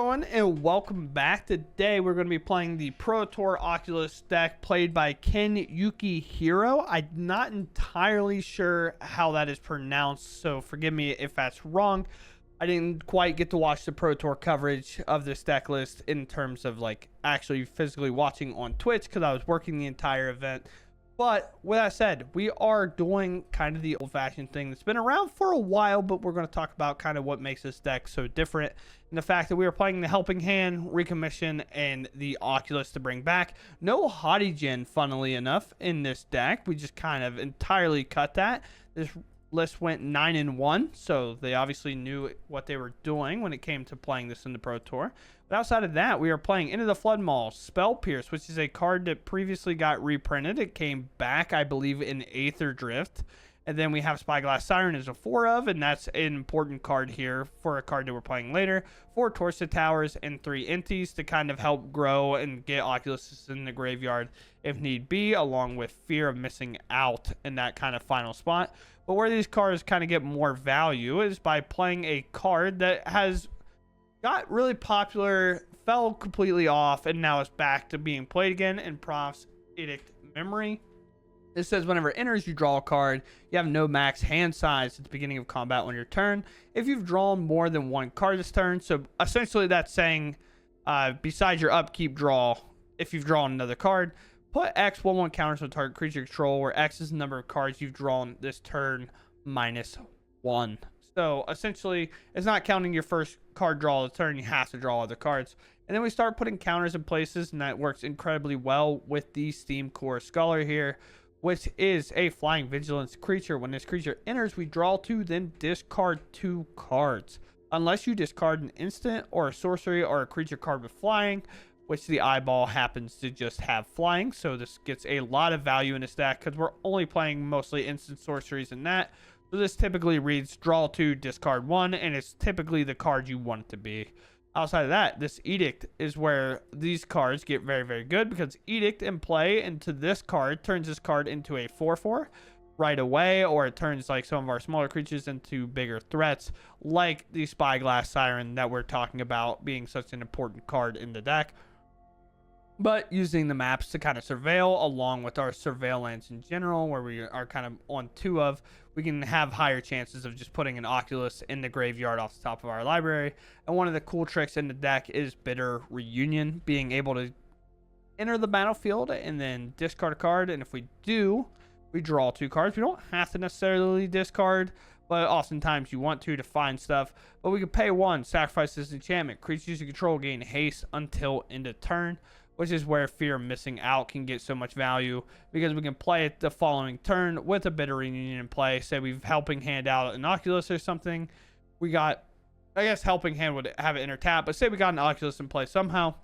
everyone, and welcome back. Today we're going to be playing the ProTour Oculus deck played by Ken Yukihiro. I'm not entirely sure how that is pronounced, so forgive me if that's wrong. I didn't quite get to watch the ProTour coverage of this deck list in terms of like actually physically watching on Twitch because I was working the entire event. But with that said, we are doing kind of the old-fashioned thing that's been around for a while, but we're going to talk about kind of what makes this deck so different, and the fact that we are playing the Helping Hand, Recommission, and the Oculus to bring back. No Hottie funnily enough, in this deck. We just kind of entirely cut that. This list went 9-1, so they obviously knew what they were doing when it came to playing this in the Pro Tour. But outside of that, we are playing Into the Flood Maul, Spell Pierce, which is a card that previously got reprinted. It came back, I believe, in Aetherdrift. And then we have Spyglass Siren as a 4 of, and that's an important card here for a card that we're playing later. 4 Torso Towers and 3 Inties to kind of help grow and get Oculuses in the graveyard if need be, along with Fear of Missing Out in that kind of final spot. But where these cards kind of get more value is by playing a card that has got really popular, fell completely off, and now it's back to being played again in Prof's Edict Memory. It says whenever it enters, you draw a card. You have no max hand size at the beginning of combat on your turn if you've drawn more than one card this turn. So essentially that's saying besides your upkeep draw, if you've drawn another card, put X 1/1 counters on target creature control, where X is the number of cards you've drawn this turn minus 1. So essentially, it's not counting your first card draw of the turn. You have to draw other cards. And then we start putting counters in places, and that works incredibly well with the Steam Core Scholar here, which is a flying vigilance creature. When this creature enters, we draw 2, then discard 2 cards. Unless you discard an instant or a sorcery or a creature card with flying, which the eyeball happens to just have flying. So this gets a lot of value in this deck because we're only playing mostly instant sorceries in that. So this typically reads draw 2, discard 1, and it's typically the card you want it to be. Outside of that, this Edict is where these cards get very, very good, because Edict in play into this card turns this card into a 4/4 right away, or it turns like some of our smaller creatures into bigger threats, like the Spyglass Siren that we're talking about being such an important card in the deck. But using the maps to kind of surveil, along with our surveillance in general, where we are kind of on 2 of, we can have higher chances of just putting an Oculus in the graveyard off the top of our library. And one of the cool tricks in the deck is Bitter Reunion, being able to enter the battlefield and then discard a card. And if we do, we draw 2 cards. We don't have to necessarily discard, but oftentimes you want to find stuff. But we can pay 1, sacrifice this enchantment. Creatures you control gain haste until end of turn, which is where Fear of Missing Out can get so much value, because we can play it the following turn with a Bitter Reunion in play. Say we've Helping Hand out an Oculus or something. We got, I guess Helping Hand would have it enter tap, but say we got an Oculus in play somehow.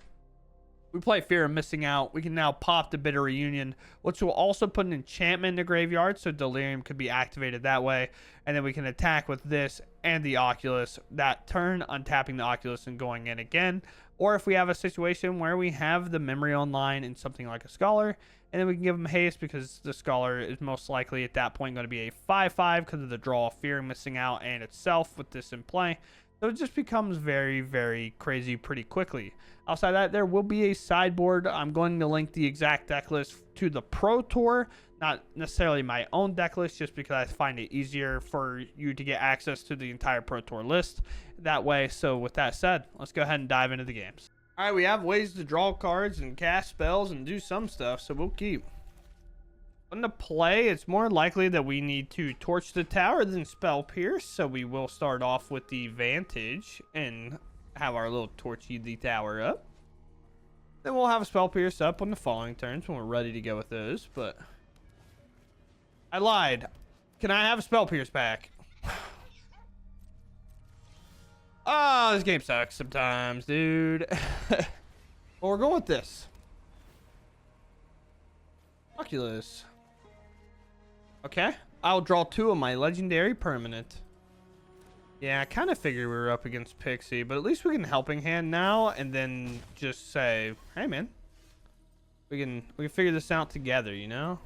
We play Fear of Missing Out. We can now pop the Bitter Reunion, which will also put an enchantment in the graveyard, so Delirium could be activated that way. And then we can attack with this and the Oculus that turn, untapping the Oculus and going in again. Or if we have a situation where we have the memory online in something like a Scholar, and then we can give them haste, because the Scholar is most likely at that point going to be a 5/5 because of the draw, Fear of Missing Out, and itself with this in play. So it just becomes very, very crazy pretty quickly. Outside of that, there will be a sideboard. I'm going to link the exact deck list to the Pro Tour, not necessarily my own deck list, just because I find it easier for you to get access to the entire Pro Tour list that way. So with that said, let's go ahead and dive into the games. All right, we have ways to draw cards and cast spells and do some stuff, so we'll keep. On the play, it's more likely that we need to torch the tower than Spell Pierce, so we will start off with the Vantage and have our little torchy the tower up. Then we'll have a Spell Pierce up on the following turns when we're ready to go with those. But I lied. Can I have a Spell Pierce back? Oh, this game sucks sometimes, dude. Well, we're going with this Oculus. Okay, I'll draw 2 of my legendary permanent. Yeah, I kind of figured we were up against Pixie, but at least we can Helping Hand now, and then just say, hey man, we can figure this out together, you know?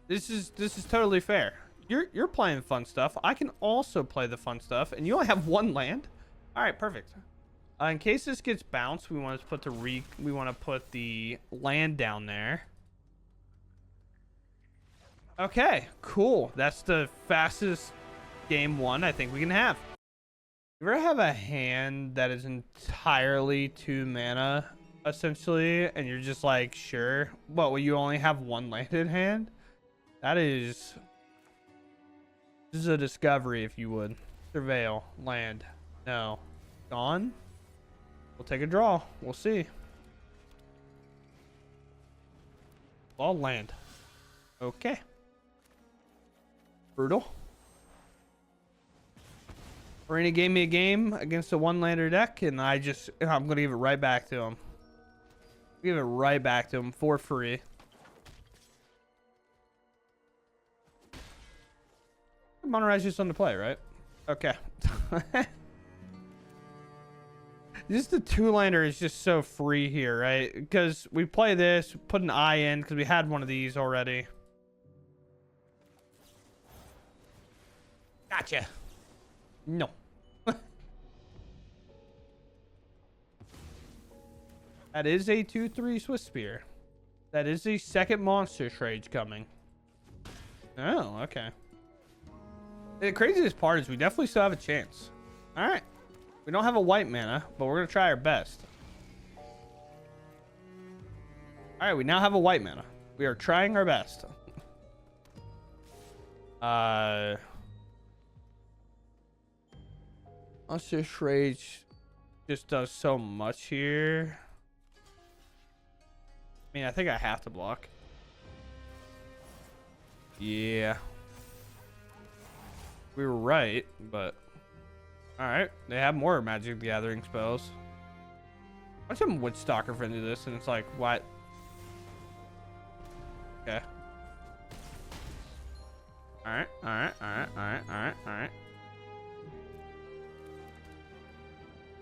This is totally fair. You're playing fun stuff. I can also play the fun stuff, and you only have 1 land. All right, perfect. In case this gets bounced, we want to put the land down there. Okay, cool. That's the fastest game one I think we can have. You ever have a hand that is entirely 2 mana, essentially, and you're just like, sure, what, will you only have 1 land in hand? This is a discovery, if you would. Surveil, land, no, gone. We'll take a draw. We'll see. All land. Okay. Brutal. Arena gave me a game against a 1-lander deck, and I'm going to give it right back to him. Give it right back to him for free. Monorail's just on the play, right? Okay. Just the 2-lander is just so free here, right? Because we play this, put an eye in, because we had one of these already. Gotcha. No. That is a 2/3 Swiss Spear. That is the second monster trade coming. Oh, okay. The craziest part is we definitely still have a chance. All right. We don't have a white mana, but we're going to try our best. All right, we now have a white mana. We are trying our best. Monster Rage just does so much here. I mean, I think I have to block. Yeah. We were right, but... Alright, they have more Magic the Gathering spells. Watch them Woodstalker into this, and it's like, what? Okay. Alright, alright, alright, alright, alright, alright.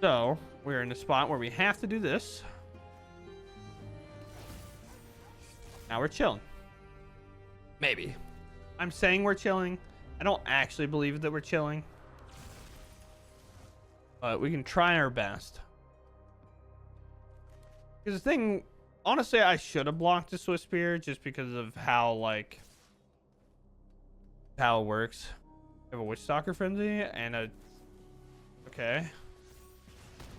So, we're in a spot where we have to do this. Now we're chilling. Maybe. I'm saying we're chilling. I don't actually believe that we're chilling. But we can try our best. Because the thing, honestly, I should have blocked the Swiss Spear just because of how, like, how it works. We have a Witchstalker Frenzy and a... Okay.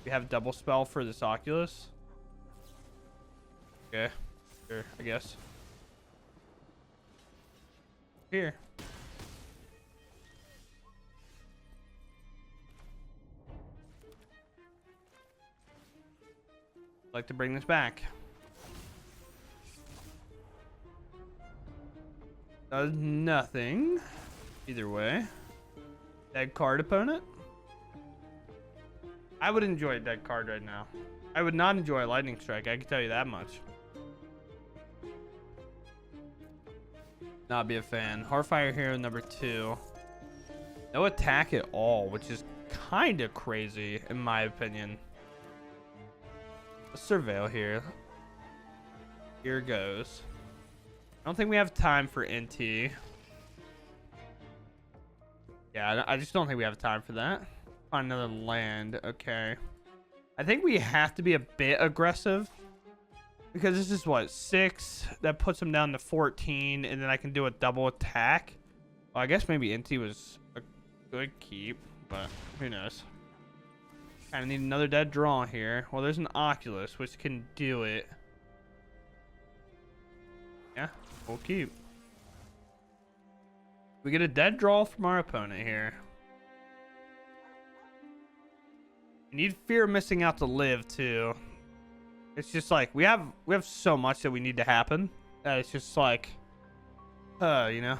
We have double spell for this Oculus. Okay. Sure, I guess. Here. Like to bring this back. Does nothing. Either way. Dead card opponent. I would enjoy a dead card right now. I would not enjoy a lightning strike. I can tell you that much. Not be a fan. Heartfire Hero number 2. No attack at all, which is kind of crazy in my opinion. Let's surveil here. Here goes. I don't think we have time for NT. Yeah, I just don't think we have time for that. Find another land. Okay. I think we have to be a bit aggressive. Because this is what? 6. That puts him down to 14. And then I can do a double attack. Well, I guess maybe NT was a good keep. But who knows. Kind of need another dead draw here. Well, there's an Oculus, which can do it. Yeah, we'll keep. We get a dead draw from our opponent here. We need fear of missing out to live, too. It's just like, we have so much that we need to happen. That it's just like, you know.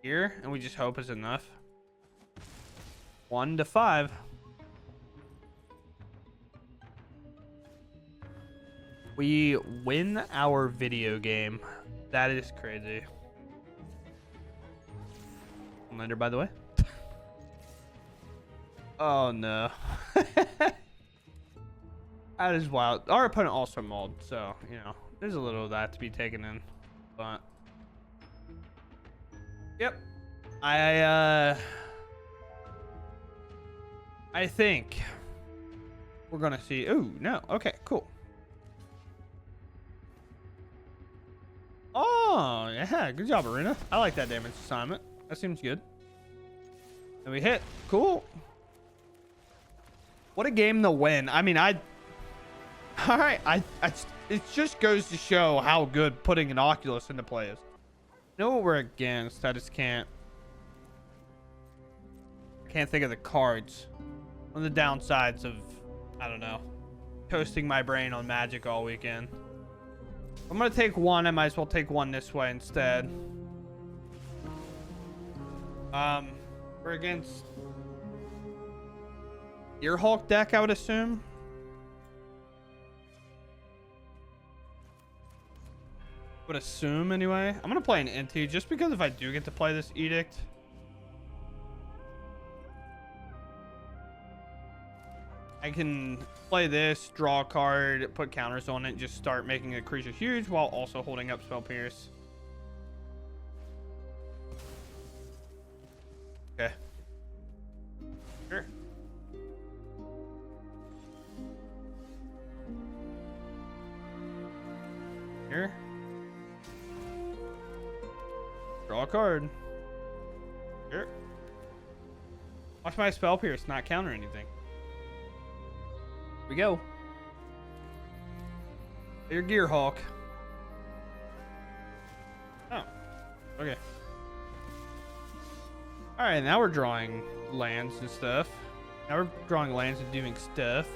Here, and we just hope is enough. 1 to 5. We win our video game. That is crazy. Lander, by the way. Oh no. That is wild. Our opponent also mauled, so you know there's a little of that to be taken in, but yep. I think we're gonna see. Oh no. Okay. Cool. Oh yeah. Good job, Arena. I like that damage assignment. That seems good. And we hit. Cool. What a game to win. I mean, all right. It just goes to show how good putting an Oculus into play is. You know what we're against? I just can't think of the cards. One of the downsides of, I don't know, toasting my brain on Magic all weekend. I'm gonna take one. I might as well take one this way instead. We're against Earhawk deck, I would assume. Anyway. I'm gonna play an NT just because if I do get to play this Edict, I can play this, draw a card, put counters on it, just start making a creature huge while also holding up Spell Pierce. Okay. Sure. Here. Draw a card. Sure. Watch my Spell Pierce not counter anything. Here we go. Your Gearhawk. Oh. Okay. Alright, now we're drawing lands and stuff. Now we're drawing lands and doing stuff.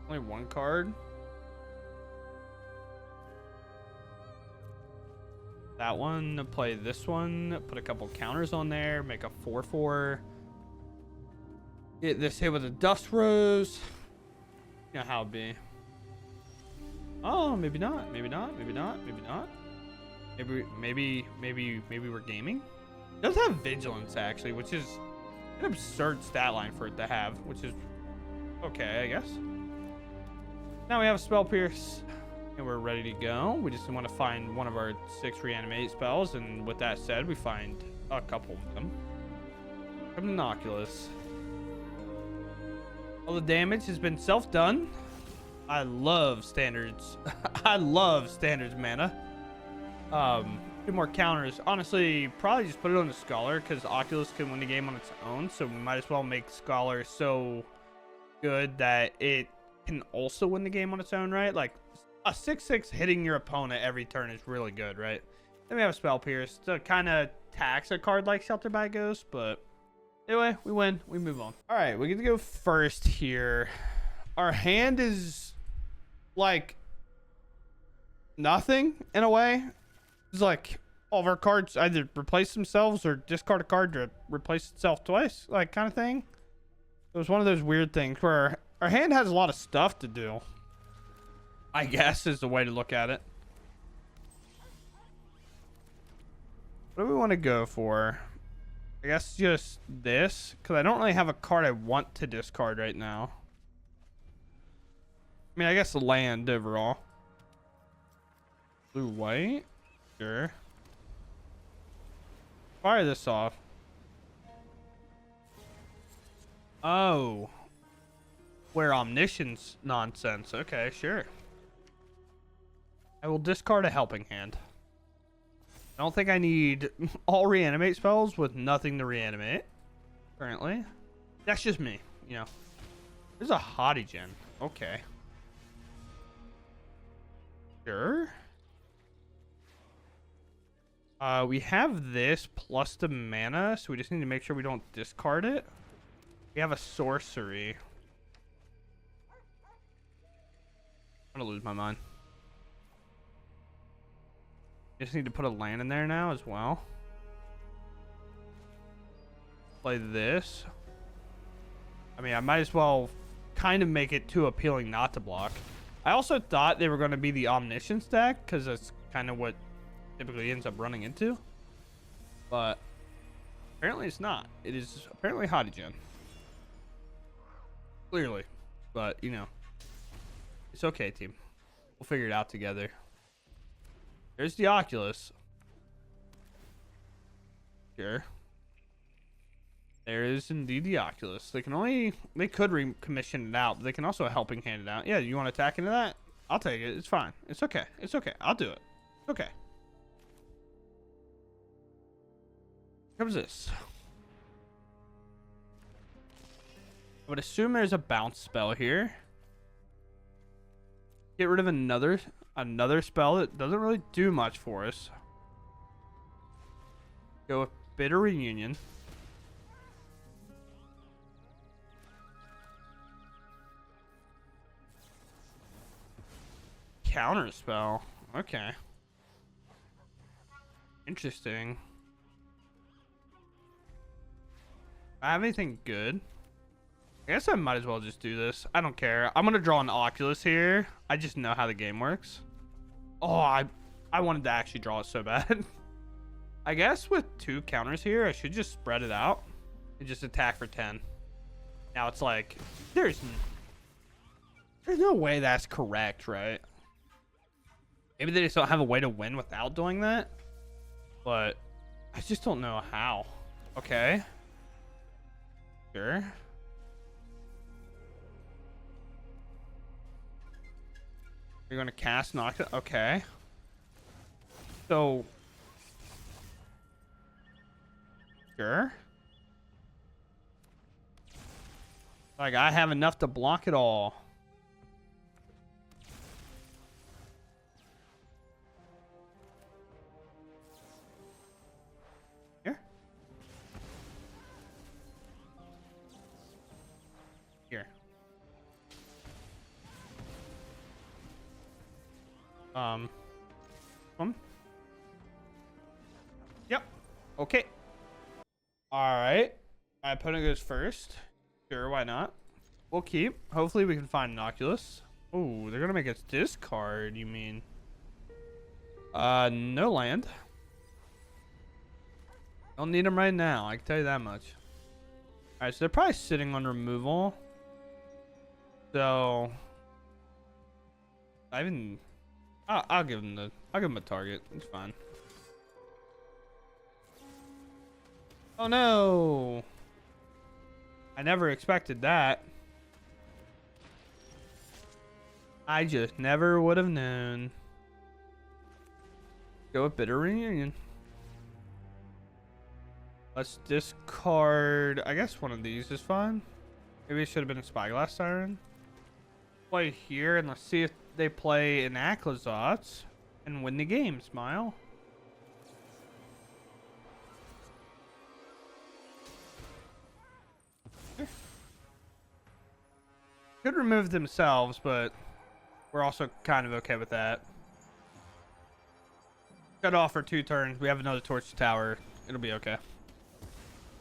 Only one card. That one, play this one, put a couple counters on there, make a 4/4. Get this hit with a Dust Rose. You know how it'd be. Oh, maybe not, maybe not, maybe not, maybe not. Maybe we're gaming. It does have Vigilance actually, which is an absurd stat line for it to have, which is okay, I guess. Now we have a Spell Pierce. And we're ready to go. We just want to find one of our 6 reanimate spells. And with that said, we find a couple of them. From the Oculus. All the damage has been self-done. I love standards. I love standards mana. 2 more counters. Honestly, probably just put it on the Scholar because Oculus can win the game on its own. So we might as well make Scholar so good that it can also win the game on its own, right? Like, a 6/6 hitting your opponent every turn is really good, right? Then we have a Spell Pierce to kind of tax a card like Shelter by Ghost, but anyway, we win. We move on. All right, we get to go first here. Our hand is like nothing in a way. It's like all of our cards either replace themselves or discard a card to replace itself twice, like kind of thing. It was one of those weird things where our hand has a lot of stuff to do, I guess, is the way to look at it. What do we want to go for? I guess just this, because I don't really have a card I want to discard right now. I mean, I guess the land overall. Blue, white? Sure. Fire this off. Oh. Where Omniscience nonsense. Okay, sure. I will discard a Helping Hand. I don't think I need all reanimate spells with nothing to reanimate currently. That's just me, you know. There's a Hottie Gen. Okay. Sure. We have this plus the mana, so we just need to make sure we don't discard it. We have a sorcery. I'm gonna lose my mind. Just need to put a land in there now as well. Play this. I mean, I might as well kind of make it too appealing not to block. I also thought they were going to be the Omniscience deck because that's kind of what typically ends up running into. But apparently it's not. It is apparently Hottie Gen. Clearly. But, you know, it's okay, team. We'll figure it out together. There's the Oculus. Sure. There is indeed the Oculus. They could recommission it out, but they can also helping hand it out. Yeah, you want to attack into that? I'll take it. It's fine. It's okay. It's okay. I'll do it. It's okay. Here comes this. I would assume there's a bounce spell here. Get rid of another spell that doesn't really do much for us. Go with Bitter Reunion. Counter spell. Okay. Interesting. I have anything good? I guess I might as well just do this. I don't care. I'm gonna draw an Oculus here. I just know how the game works. Oh, I wanted to actually draw it so bad. I guess with 2 counters here, I should just spread it out and just attack for 10. Now it's like, there's no way that's correct, right? Maybe they just don't have a way to win without doing that, but I just don't know how. Okay. Sure. You're going to cast Nocta? Okay. So. Sure. Like, I have enough to block it all. Here. Here. Yep. Okay. Alright. My opponent goes first. Sure, why not? We'll keep. Hopefully we can find an Oculus. Oh, they're gonna make us discard, you mean? No land. Don't need them right now, I can tell you that much. Alright, so they're probably sitting on removal. So I'll give them a target. It's fine. Oh no! I never expected that. I just never would have known. Go with Bitter Reunion. Let's discard. I guess one of these is fine. Maybe it should have been a Spyglass Siren. Play here and let's see if they play an Aclazotz and win the game. Smile. Could remove themselves, but we're also kind of okay with that. Cut off for 2 turns. We have another Torch Tower. It'll be okay.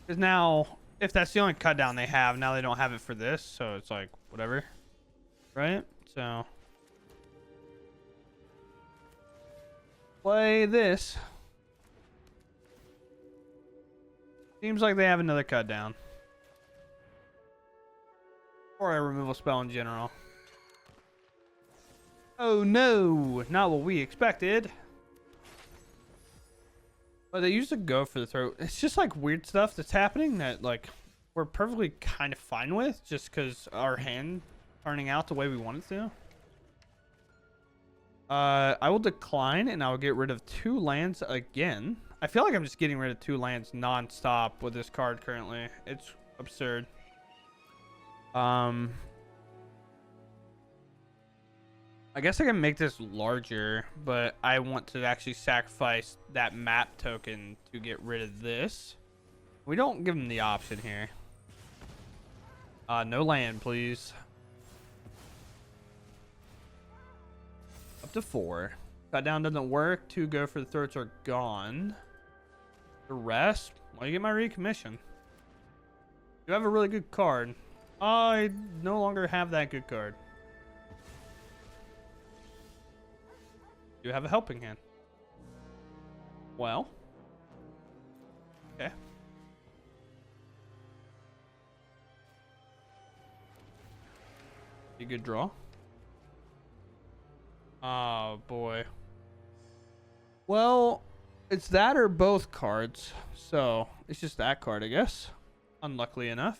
Because now, if that's the only cut down they have, now they don't have it for this, so it's like, whatever. Right? So. Play this. Seems like they have another cut down. Or a removal spell in general. Oh no, not what we expected. But they used to go for the throat. It's just like weird stuff that's happening that like we're perfectly kind of fine with just because our hand turning out the way we want it to. I will decline and I will get rid of 2 lands again. I feel like I'm just getting rid of 2 lands non-stop with this card currently. It's absurd. I guess I can make this larger, but I want to actually sacrifice that map token to get rid of this. We don't give them the option here. No land, please. Up to 4. Cut down doesn't work. 2 go for the throats are gone. The rest, well, you get my recommission. You have a really good card. I no longer have that good card. You have a helping hand. Well. Okay. Pretty good draw. Oh boy. Well, it's that or both cards. So it's just that card, I guess. Unluckily enough.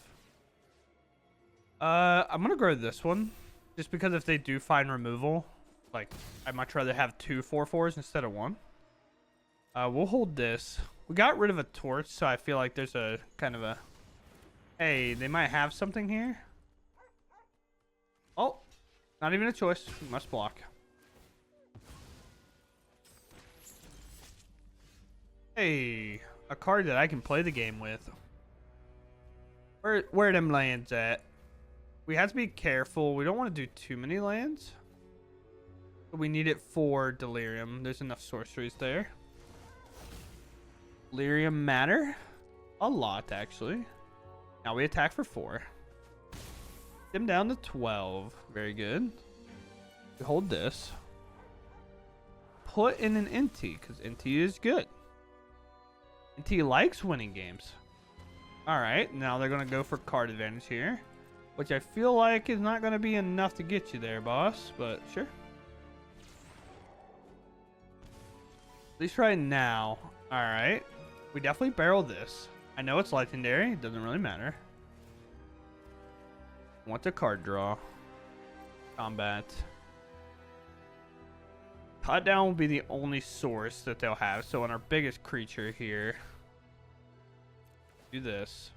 I'm gonna grow this one. Just because if they do find removal, like, I'd much rather have 2 4/4s instead of 1. We'll hold this. We got rid of a torch, so I feel like there's a kind of a... Hey, they might have something here. Oh, not even a choice. We must block. Hey, a card that I can play the game with. Where them lands at? We have to be careful. We don't want to do too many lands. But we need it for Delirium. There's enough sorceries there. Delirium matter? A lot, actually. Now we attack for 4. Them down to 12. Very good. We hold this. Put in an NT, because NT is good. NT likes winning games. Alright, now they're going to go for card advantage here. Which I feel like is not going to be enough to get you there, boss. But sure. At least right now. Alright. We definitely barrel this. I know it's legendary. It doesn't really matter. Want a card draw. Combat. Cut down will be the only source that they'll have. So on our biggest creature here. Do this.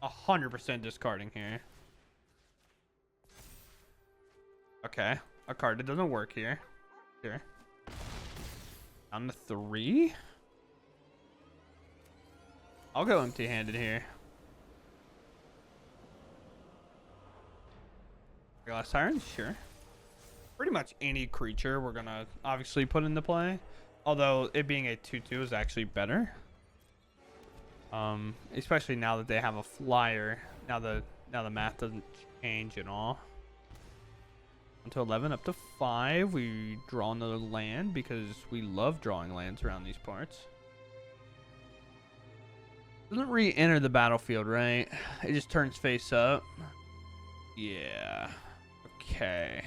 100% discarding here. Okay. A card that doesn't work here. Sure. Down to 3. I'll go empty-handed here. Glass Siren, sure. Pretty much any creature we're gonna obviously put into play. Although it being a 2/2 is actually better. Especially now that they have a flyer. Now the math doesn't change at all. 1 to 11, up to 5. We draw another land because we love drawing lands around these parts. Doesn't re-enter the battlefield, right? It just turns face up. Yeah. Okay.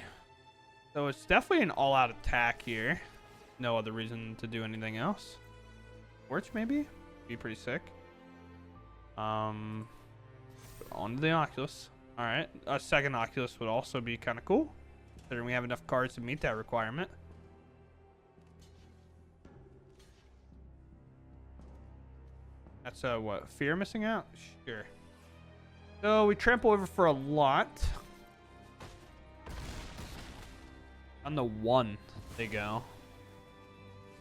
So it's definitely an all-out attack here. No other reason to do anything else. Torch, maybe? Be pretty sick. On to the Oculus. Alright. A second Oculus would also be kind of cool, considering we have enough cards to meet that requirement. That's what? Fear missing out? Sure. So we trample over for a lot. On the 1 they go.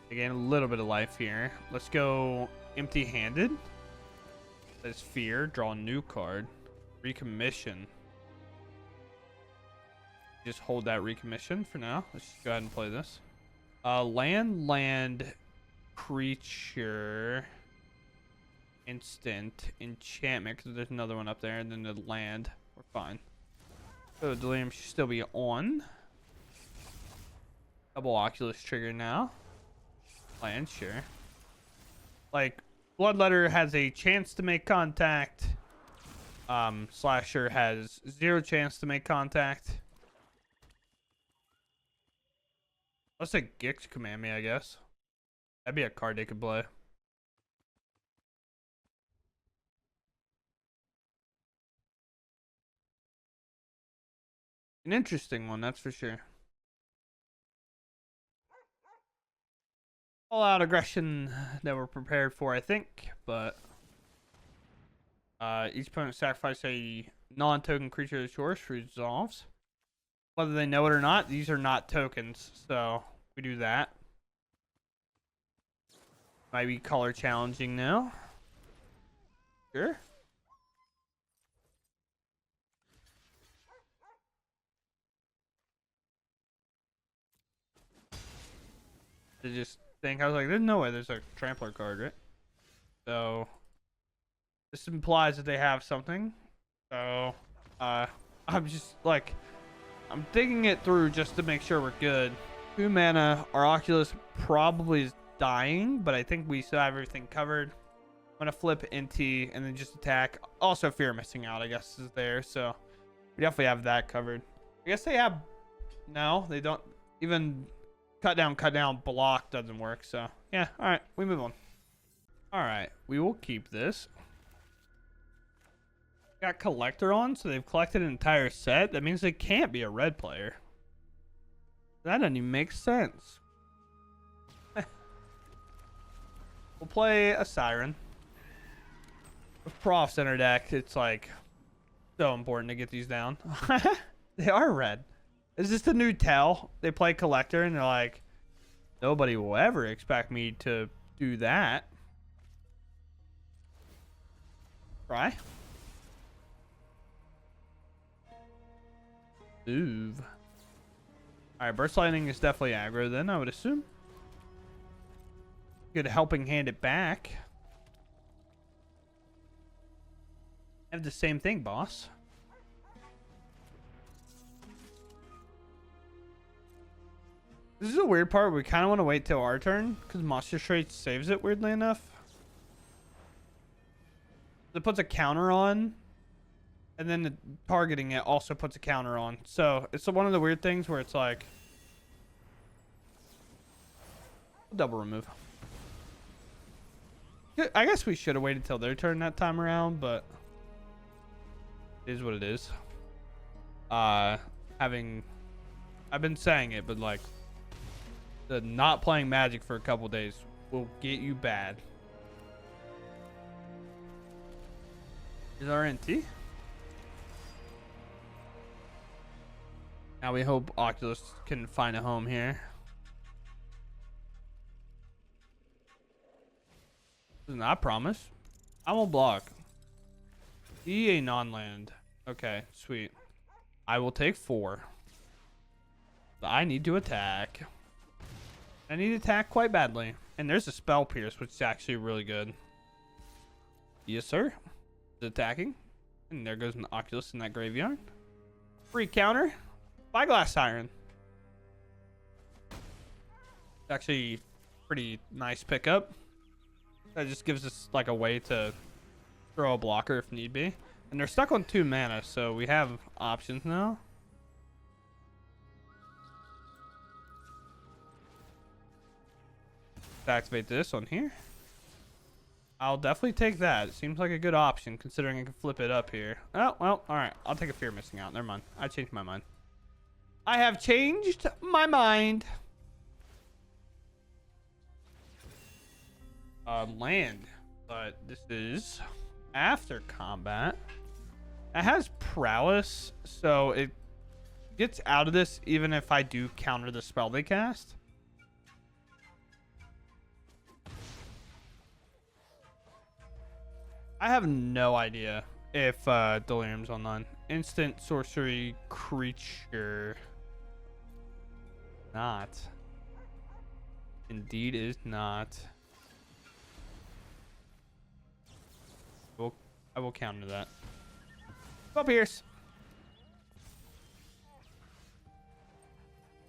They gain a little bit of life here. Let's go empty-handed. That's fear. Draw a new card. Recommission. Just hold that recommission for now. Let's just go ahead and play this. Land, creature, instant, enchantment, because there's another one up there, and then the land. We're fine. So Delirium should still be on. Double Oculus trigger now. Land, sure. Like, Bloodletter has a chance to make contact. Slasher has 0 chance to make contact. Let's say Gix command me, I guess. That'd be a card they could play. An interesting one, that's for sure. All out aggression that we're prepared for, I think, but each opponent sacrifice a non-token creature to yours resolves. Whether they know it or not, these are not tokens, so we do that. Might be color challenging now. Sure. To just think, I was like, there's no way there's a trampler card, right? So this implies that they have something. So I'm just like, I'm thinking it through just to make sure we're good. 2 mana, our Oculus probably is dying, but I think we still have everything covered. I'm gonna flip NT and then just attack. Also fear missing out, I guess, is there, so we definitely have that covered. I guess they have... No, they don't. Even cut down, block doesn't work. So, yeah. All right, we move on. All right, we will keep this. Got collector on, so they've collected an entire set. That means they can't be a red player. That doesn't even make sense. We'll play a Siren. With Prof's in our deck, it's like so important to get these down. They are red. Is this the new tell? They play collector and they're like, nobody will ever expect me to do that. Try. Move. Alright, Burst Lightning is definitely aggro then, I would assume. Good helping hand it back. Have the same thing, boss. This is a weird part. We kind of want to wait till our turn because Monster Trait saves it, weirdly enough. It puts a counter on, and then targeting it also puts a counter on. So it's one of the weird things where it's like double remove. I guess we should have waited till their turn that time around, but it is what it is. I've been saying it, but like the not playing Magic for a couple days will get you bad. Is our NT? Now we hope Oculus can find a home here. I promise. I won't block. EA non-land. Okay, sweet. I will take 4. I need to attack. I need to attack quite badly. And there's a Spell Pierce, which is actually really good. Yes, sir. It's attacking. And there goes an Oculus in that graveyard. Free counter. Spyglass Siren. Actually, pretty nice pickup. That just gives us like a way to throw a blocker if need be. And they're stuck on 2 mana, so we have options now. Activate this on here. I'll definitely take that. It seems like a good option considering I can flip it up here. Oh, well, alright. I'll take a Fear Missing Out. Never mind. I changed my mind. I have changed my mind. Land. But this is after combat. It has prowess, so it gets out of this even if I do counter the spell they cast. I have no idea if Delirium's online. Instant sorcery creature. Not. Indeed is not. I will counter that. Spell Pierce.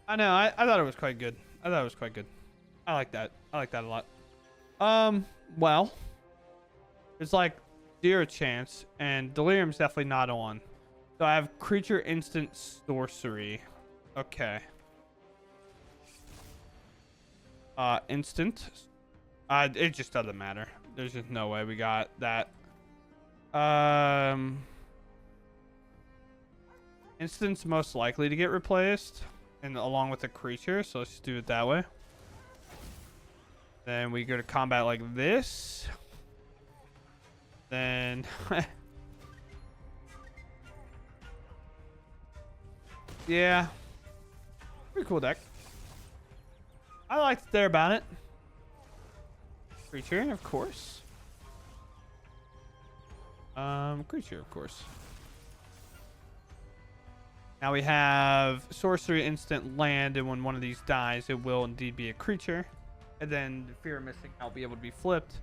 I know. I thought it was quite good. I like that. I like that a lot. Well, it's like 0 chance, and Delirium's definitely not on. So I have creature instant sorcery. Okay. Instant. It just doesn't matter. There's just no way we got that. Instant's most likely to get replaced, and along with the creature. So let's just do it that way. Then we go to combat like this. Then yeah, pretty cool deck. I liked there about it. Creature, of course. Creature, of course. Now we have sorcery, instant, land, and when one of these dies, it will indeed be a creature. And then the Fear of Missing Out will be able to be flipped.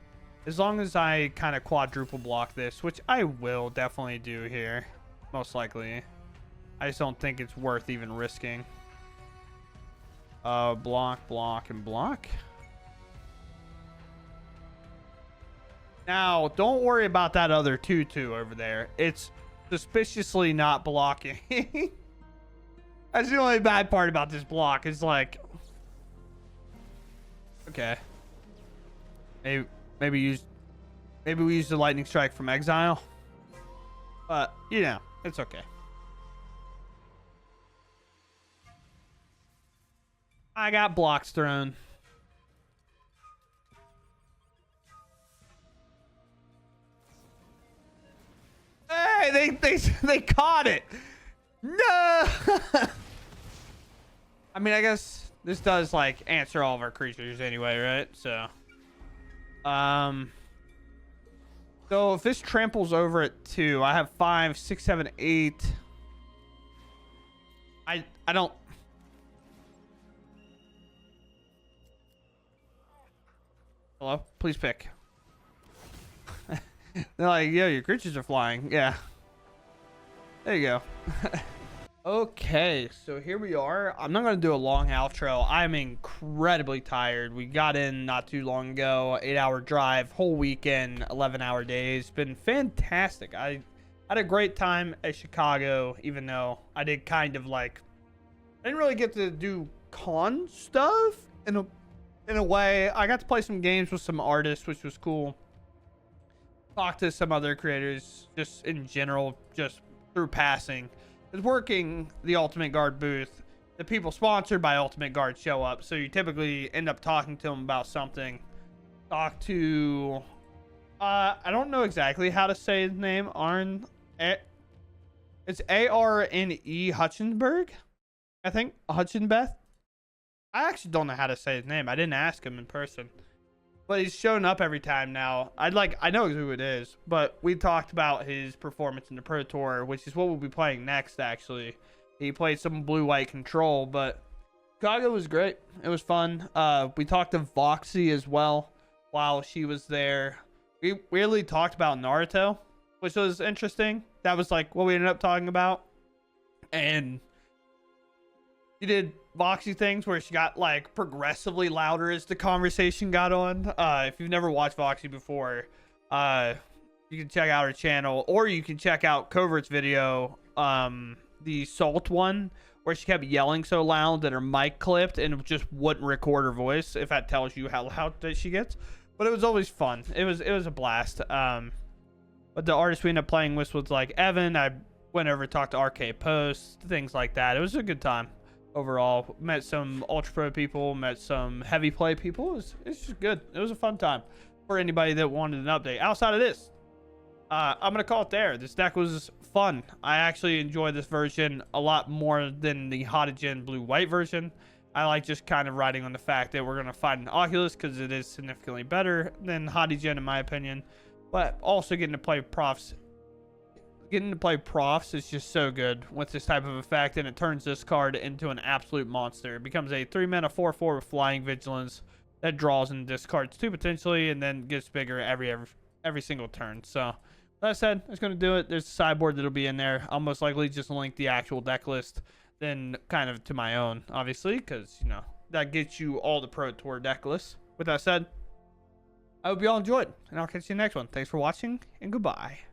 As long as I kind of quadruple block this, which I will definitely do here, most likely. I just don't think it's worth even risking. Block, block, and block. Now, don't worry about that other 2/2 over there. It's suspiciously not blocking. That's the only bad part about this block. Is like, okay, maybe we use the lightning strike from exile, but you know, it's okay. I got blocks thrown. Hey, they caught it. No. I mean, I guess this does like answer all of our creatures anyway, right? So, so if this tramples over at 2, I have 5, 6, 7, 8. I don't. Hello, please pick. They're like, yo, your creatures are flying. Yeah. There you go. Okay, so here we are. I'm not going to do a long outro. I'm incredibly tired. We got in not too long ago. 8-hour drive, whole weekend, 11-hour days. Been fantastic. I had a great time at Chicago, even though I did kind of like... I didn't really get to do con stuff in a way. I got to play some games with some artists, which was cool. Talk to some other creators just in general, just through passing. Because working the Ultimate Guard booth, the people sponsored by Ultimate Guard show up, so you typically end up talking to them about something. Talk to I don't know exactly how to say his name. It's Arne Hutchenberg, I think. Hutchenbeth. I actually don't know how to say his name. I didn't ask him in person. But he's shown up every time now. I know who it is, but we talked about his performance in the Pro Tour, which is what we'll be playing next, actually. He played some blue-white control, but Chicago was great. It was fun. We talked to Voxy as well while she was there. We really talked about Naruto, which was interesting. That was like what we ended up talking about. And she did Voxy things where she got like progressively louder as the conversation got on. If you've never watched Voxy before, you can check out her channel, or you can check out Covert's video, the Salt one, where she kept yelling so loud that her mic clipped and it just wouldn't record her voice, if that tells you how loud that she gets. But it was always fun. It was a blast. But the artist we ended up playing with was like Evan. I went over to talk to RK Post, things like that. It was a good time. Overall, met some ultra pro people, met some heavy play people. It's just good. It was a fun time for anybody that wanted an update. Outside of this, I'm gonna call it there. This deck was fun. I actually enjoy this version a lot more than the Hottigen blue-white version. I like just kind of riding on the fact that we're gonna find an Oculus because it is significantly better than Hottigen in my opinion. But also getting to play profs. Getting to play profs is just so good with this type of effect, and it turns this card into an absolute monster. It becomes a 3-mana 4/4 with flying vigilance that draws and discards 2 potentially, and then gets bigger every single turn. So that said, that's going to do it. There's a sideboard that'll be in there. I'll most likely just link the actual deck list, then kind of to my own, obviously, because you know that gets you all the Pro Tour deck lists. With that said, I hope you all enjoyed, and I'll catch you in the next one. Thanks for watching, and goodbye.